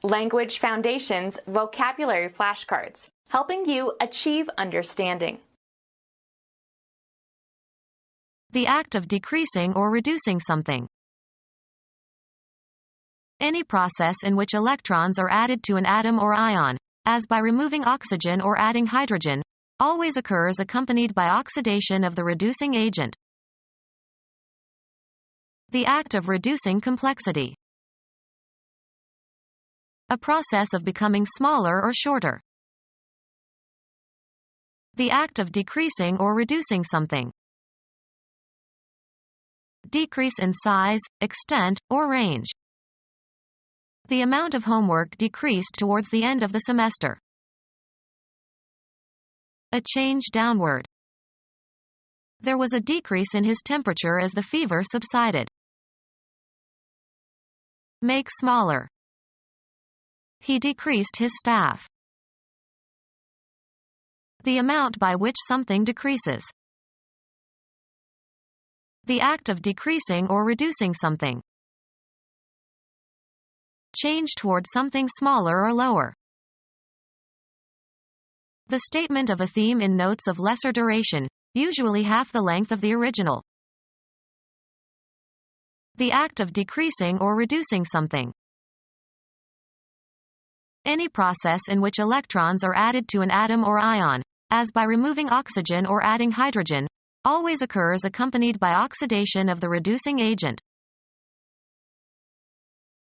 Language Foundations Vocabulary Flashcards, helping you achieve understanding. The act of decreasing or reducing something. Any process in which electrons are added to an atom or ion, as by removing oxygen or adding hydrogen, always occurs accompanied by oxidation of the reducing agent. The act of reducing complexity. A process of becoming smaller or shorter. The act of decreasing or reducing something. Decrease in size, extent, or range. The amount of homework decreased towards the end of the semester. A change downward. There was a decrease in his temperature as the fever subsided. Make smaller. He decreased his staff. The amount by which something decreases. The act of decreasing or reducing something. Change toward something smaller or lower. The statement of a theme in notes of lesser duration, usually half the length of the original. The act of decreasing or reducing something. Any process in which electrons are added to an atom or ion, as by removing oxygen or adding hydrogen, always occurs accompanied by oxidation of the reducing agent.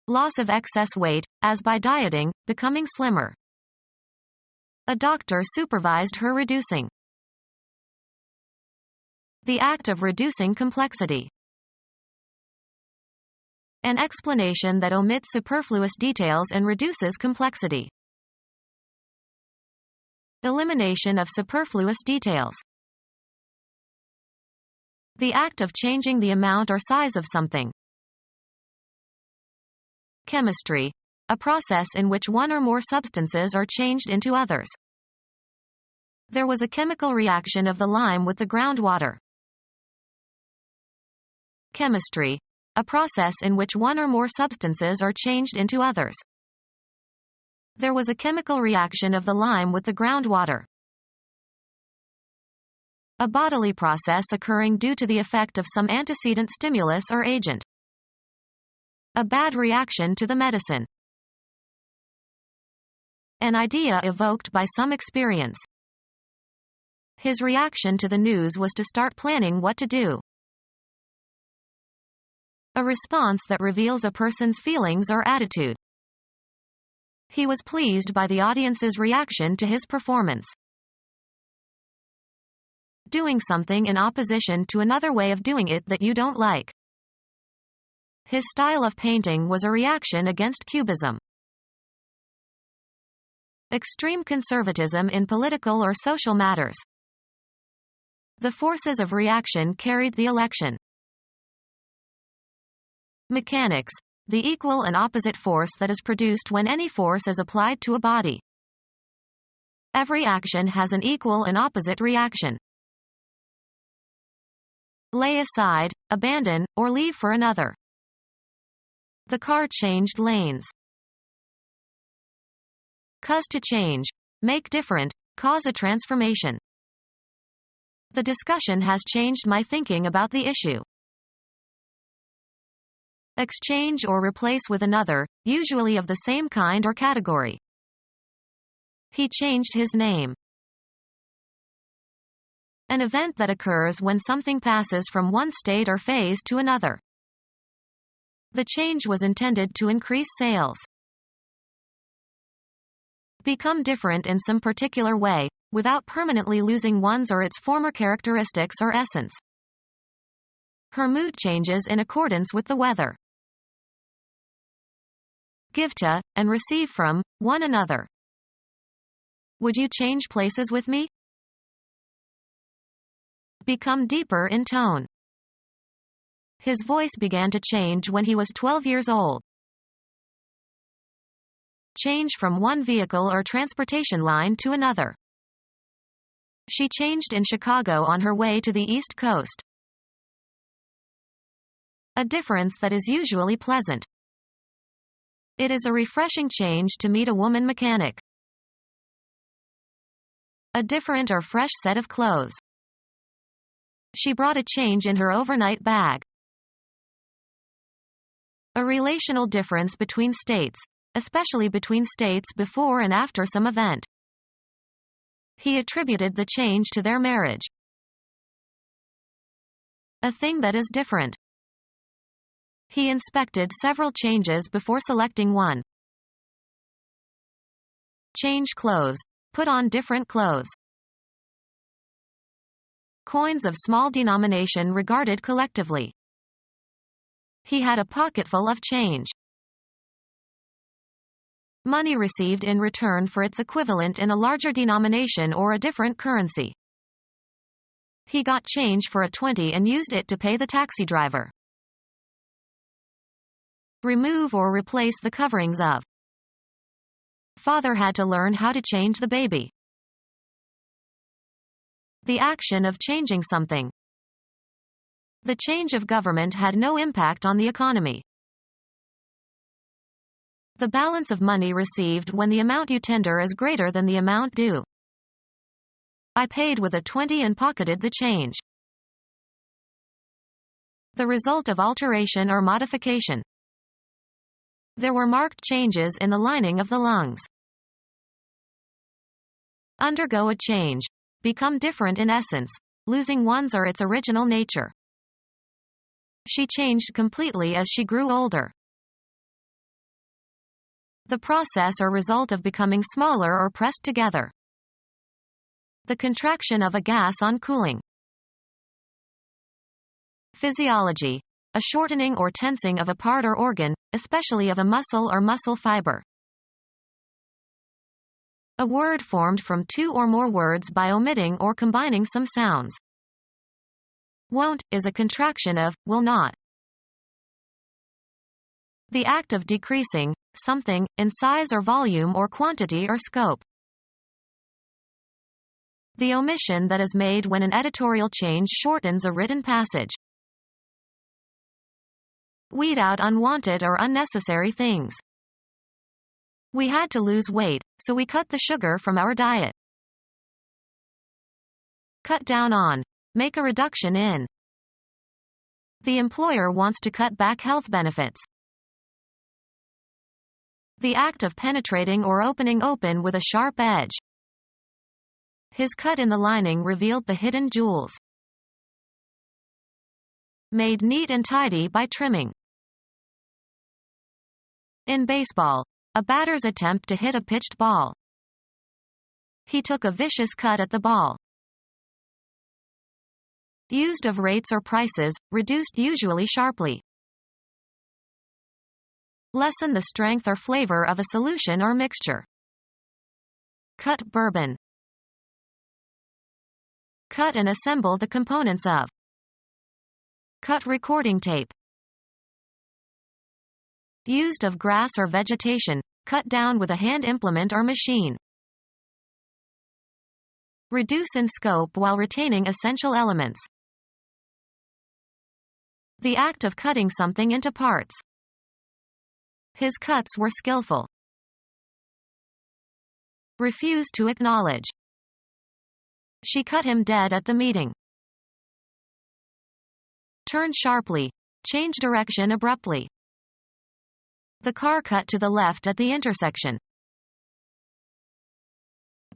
Loss of excess weight, as by dieting, becoming slimmer. A doctor supervised her reducing. The act of reducing complexity. An explanation that omits superfluous details and reduces complexity. Elimination of superfluous details. The act of changing the amount or size of something. Chemistry. A process in which one or more substances are changed into others. There was a chemical reaction of the lime with the groundwater. Chemistry. A process in which one or more substances are changed into others. There was a chemical reaction of the lime with the groundwater. A bodily process occurring due to the effect of some antecedent stimulus or agent. A bad reaction to the medicine. An idea evoked by some experience. His reaction to the news was to start planning what to do. A response that reveals a person's feelings or attitude. He was pleased by the audience's reaction to his performance. Doing something in opposition to another way of doing it that you don't like. His style of painting was a reaction against Cubism. Extreme conservatism in political or social matters. The forces of reaction carried the election. Mechanics. The equal and opposite force that is produced when any force is applied to a body. Every action has an equal and opposite reaction. Lay aside, abandon, or leave for another. The car changed lanes. Cause to change. Make different. Cause a transformation. The discussion has changed my thinking about the issue. Exchange or replace with another, usually of the same kind or category. He changed his name. An event that occurs when something passes from one state or phase to another. The change was intended to increase sales. Become different in some particular way, without permanently losing one's or its former characteristics or essence. Her mood changes in accordance with the weather. Give to, and receive from, one another. Would you change places with me? Become deeper in tone. His voice began to change when he was 12 years old. Change from one vehicle or transportation line to another. She changed in Chicago on her way to the East Coast. A difference that is usually pleasant. It is a refreshing change to meet a woman mechanic. A different or fresh set of clothes. She brought a change in her overnight bag. A relational difference between states, especially between states before and after some event. He attributed the change to their marriage. A thing that is different. He inspected several changes before selecting one. Change clothes. Put on different clothes. Coins of small denomination regarded collectively. He had a pocketful of change. Money received in return for its equivalent in a larger denomination or a different currency. He got change for a 20 and used it to pay the taxi driver. Remove or replace the coverings of. Father had to learn how to change the baby. The action of changing something. The change of government had no impact on the economy. The balance of money received when the amount you tender is greater than the amount due. I paid with a 20 and pocketed the change. The result of alteration or modification. There were marked changes in the lining of the lungs. Undergo a change. Become different in essence, losing one's or its original nature. She changed completely as she grew older. The process or result of becoming smaller or pressed together. The contraction of a gas on cooling. Physiology. A shortening or tensing of a part or organ, especially of a muscle or muscle fiber. A word formed from two or more words by omitting or combining some sounds. Won't is a contraction of will not. The act of decreasing something in size or volume or quantity or scope. The omission that is made when an editorial change shortens a written passage. Weed out unwanted or unnecessary things. We had to lose weight, so we cut the sugar from our diet. Cut down on. Make a reduction in. The employer wants to cut back health benefits. The act of penetrating or opening open with a sharp edge. His cut in the lining revealed the hidden jewels. Made neat and tidy by trimming. In baseball, a batter's attempt to hit a pitched ball. He took a vicious cut at the ball. Used of rates or prices, reduced usually sharply. Lessen the strength or flavor of a solution or mixture. Cut bourbon. Cut and assemble the components of. Cut recording tape. Used of grass or vegetation, cut down with a hand implement or machine. Reduce in scope while retaining essential elements. The act of cutting something into parts. His cuts were skillful. Refuse to acknowledge. She cut him dead at the meeting. Turn sharply. Change direction abruptly. The car cut to the left at the intersection.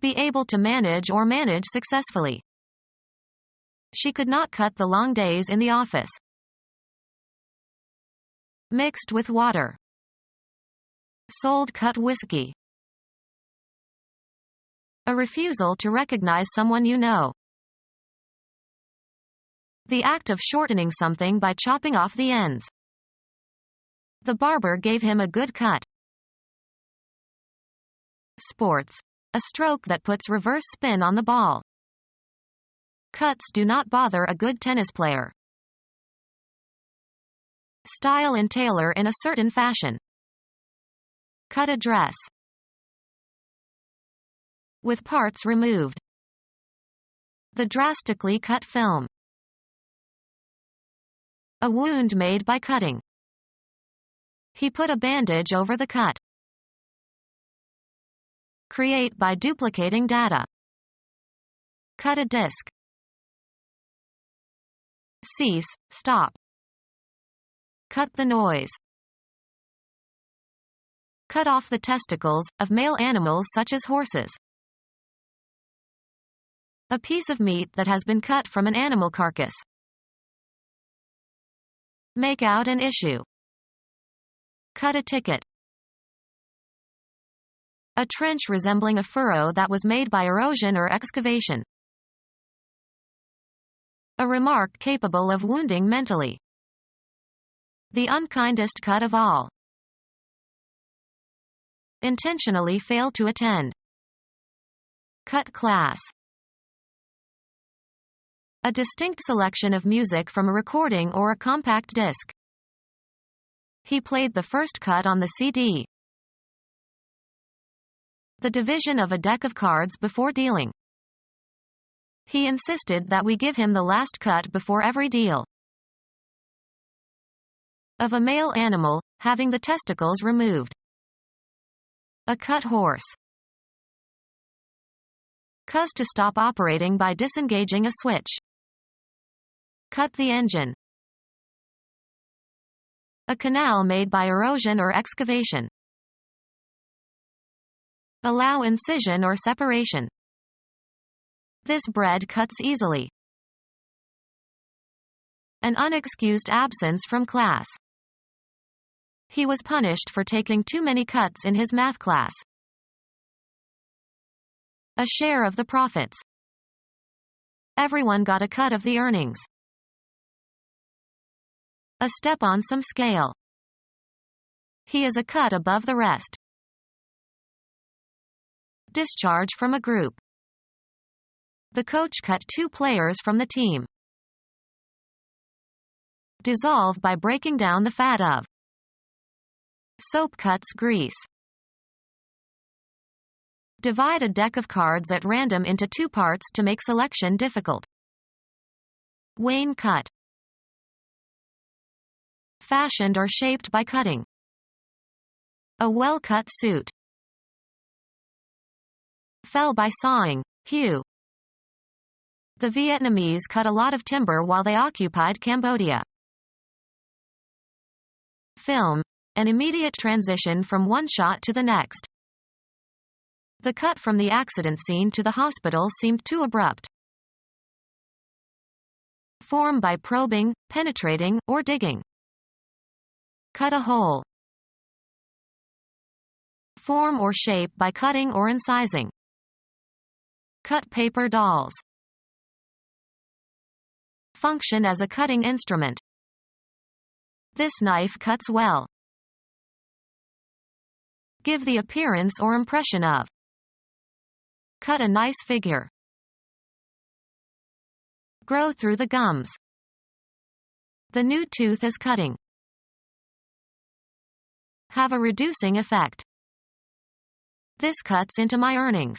Be able to manage or manage successfully. She could not cut the long days in the office. Mixed with water. Sold cut whiskey. A refusal to recognize someone you know. The act of shortening something by chopping off the ends. The barber gave him a good cut. Sports. A stroke that puts reverse spin on the ball. Cuts do not bother a good tennis player. Style and tailor in a certain fashion. Cut a dress. With parts removed. The drastically cut film. A wound made by cutting. He put a bandage over the cut. Create by duplicating data. Cut a disk. Cease, stop. Cut the noise. Cut off the testicles of male animals such as horses. A piece of meat that has been cut from an animal carcass. Make out an issue. Cut a ticket. A trench resembling a furrow that was made by erosion or excavation. A remark capable of wounding mentally. The unkindest cut of all. Intentionally fail to attend. Cut class. A distinct selection of music from a recording or a compact disc. He played the first cut on the CD. The division of a deck of cards before dealing. He insisted that we give him the last cut before every deal. Of a male animal, having the testicles removed. A cut horse. Cause to stop operating by disengaging a switch. Cut the engine. A canal made by erosion or excavation. Allow incision or separation. This bread cuts easily. An unexcused absence from class. He was punished for taking too many cuts in his math class. A share of the profits. Everyone got a cut of the earnings. A step on some scale. He is a cut above the rest. Discharge from a group. The coach cut 2 players from the team. Dissolve by breaking down the fat of. Soap cuts grease. Divide a deck of cards at random into 2 parts to make selection difficult. Wane cut. Fashioned or shaped by cutting. A well-cut suit. Fell by sawing, hew. The Vietnamese cut a lot of timber while they occupied Cambodia. Film. An immediate transition from one shot to the next. The cut from the accident scene to the hospital seemed too abrupt. Form by probing, penetrating, or digging. Cut a hole. Form or shape by cutting or incising. Cut paper dolls. Function as a cutting instrument. This knife cuts well. Give the appearance or impression of. Cut a nice figure. Grow through the gums. The new tooth is cutting. Have a reducing effect. This cuts into my earnings.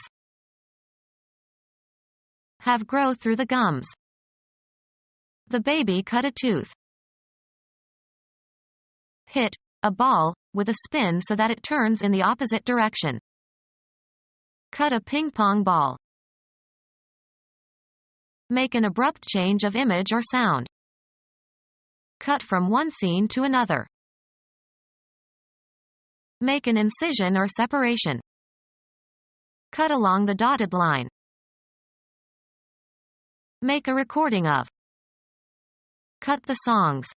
Have grow through the gums. The baby cut a tooth. Hit a ball with a spin so that it turns in the opposite direction. Cut a ping-pong ball. Make an abrupt change of image or sound. Cut from one scene to another. Make an incision or separation. Cut along the dotted line. Make a recording of. Cut the songs.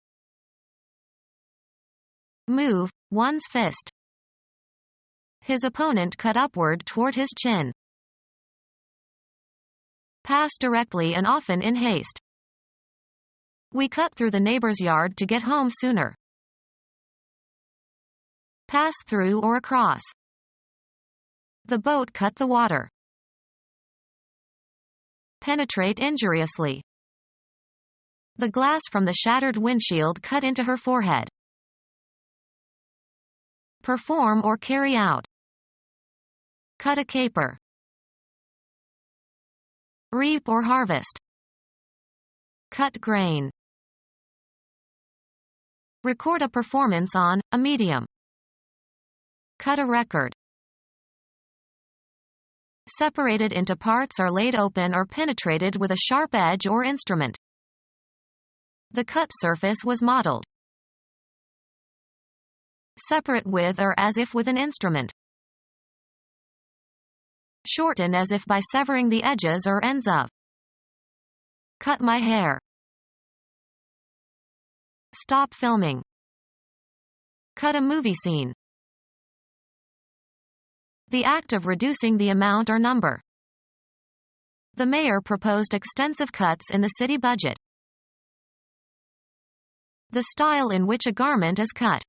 Move one's fist. His opponent cut upward toward his chin. Pass directly and often in haste. We cut through the neighbor's yard to get home sooner. Pass through or across. The boat cut the water. Penetrate injuriously. The glass from the shattered windshield cut into her forehead. Perform or carry out. Cut a caper. Reap or harvest. Cut grain. Record a performance on a medium. Cut a record. Separated into parts or laid open or penetrated with a sharp edge or instrument. The cut surface was modeled. Separate with or as if with an instrument. Shorten as if by severing the edges or ends of. Cut my hair. Stop filming. Cut a movie scene. The act of reducing the amount or number. The mayor proposed extensive cuts in the city budget. The style in which a garment is cut.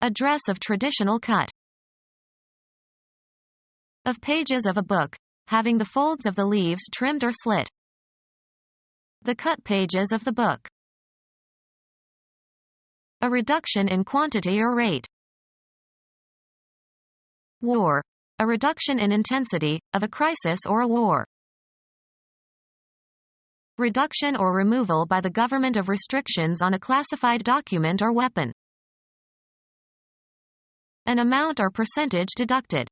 A dress of traditional cut. Of pages of a book, having the folds of the leaves trimmed or slit. The cut pages of the book. A reduction in quantity or rate. War. A reduction in intensity, of a crisis or a war. Reduction or removal by the government of restrictions on a classified document or weapon. An amount or percentage deducted.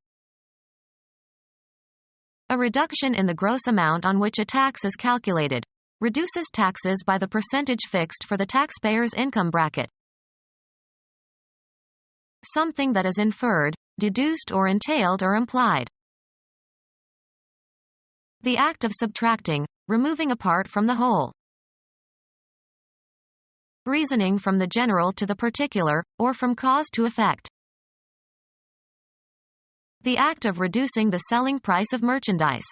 A reduction in the gross amount on which a tax is calculated. Reduces taxes by the percentage fixed for the taxpayer's income bracket. Something that is inferred, deduced or entailed or implied. The act of subtracting, removing a part from the whole. Reasoning from the general to the particular, or from cause to effect. The act of reducing the selling price of merchandise.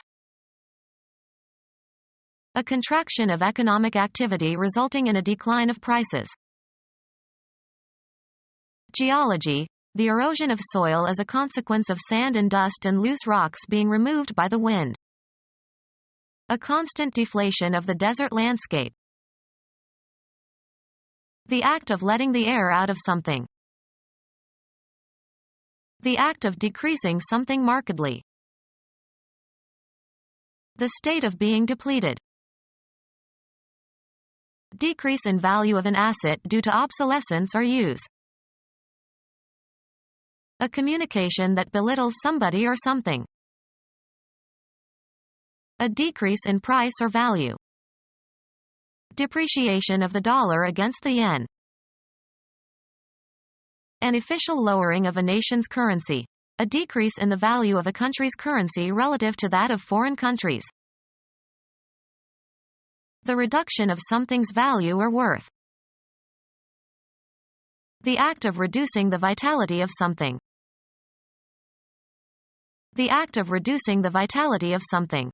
A contraction of economic activity resulting in a decline of prices. Geology. The erosion of soil as a consequence of sand and dust and loose rocks being removed by the wind. A constant deflation of the desert landscape. The act of letting the air out of something. The act of decreasing something markedly. The state of being depleted. Decrease in value of an asset due to obsolescence or use. A communication that belittles somebody or something. A decrease in price or value. Depreciation of the dollar against the yen. An official lowering of a nation's currency. A decrease in the value of a country's currency relative to that of foreign countries. The reduction of something's value or worth. The act of reducing the vitality of something. The act of reducing the vitality of something.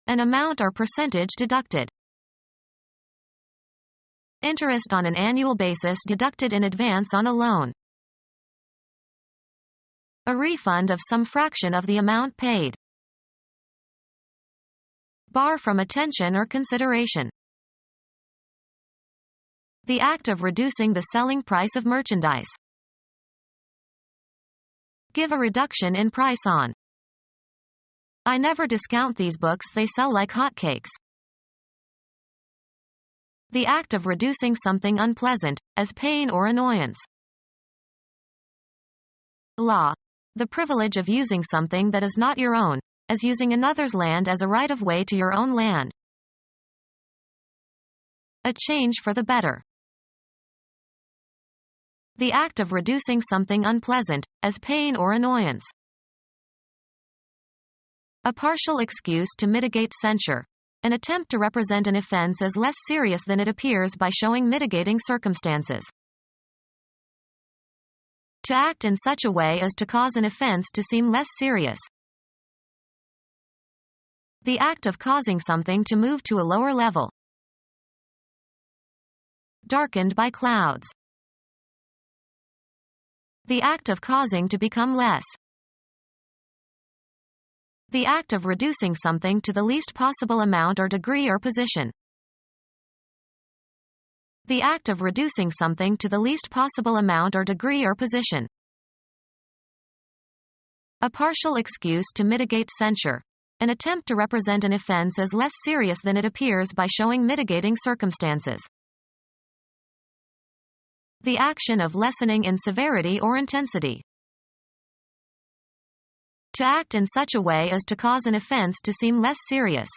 An amount or percentage deducted. Interest on an annual basis deducted in advance on a loan. A refund of some fraction of the amount paid. Bar from attention or consideration. The act of reducing the selling price of merchandise. Give a reduction in price on. I never discount these books, they sell like hotcakes. The act of reducing something unpleasant, as pain or annoyance. Law. The privilege of using something that is not your own, as using another's land as a right of way to your own land. A change for the better. The act of reducing something unpleasant, as pain or annoyance. A partial excuse to mitigate censure. An attempt to represent an offense as less serious than it appears by showing mitigating circumstances. To act in such a way as to cause an offense to seem less serious. The act of causing something to move to a lower level. Darkened by clouds. The act of causing to become less. The act of reducing something to the least possible amount or degree or position. The act of reducing something to the least possible amount or degree or position. A partial excuse to mitigate censure. An attempt to represent an offense as less serious than it appears by showing mitigating circumstances. The action of lessening in severity or intensity. To act in such a way as to cause an offense to seem less serious.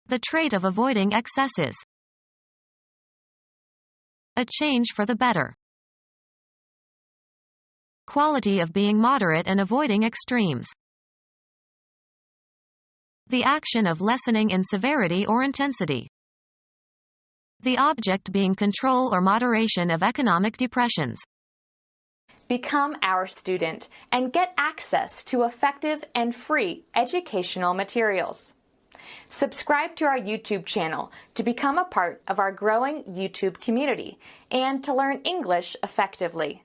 The trait of avoiding excesses. A change for the better. Quality of being moderate and avoiding extremes. The action of lessening in severity or intensity. The object being control or moderation of economic depressions. Become our student and get access to effective and free educational materials. Subscribe to our YouTube channel to become a part of our growing YouTube community and to learn English effectively.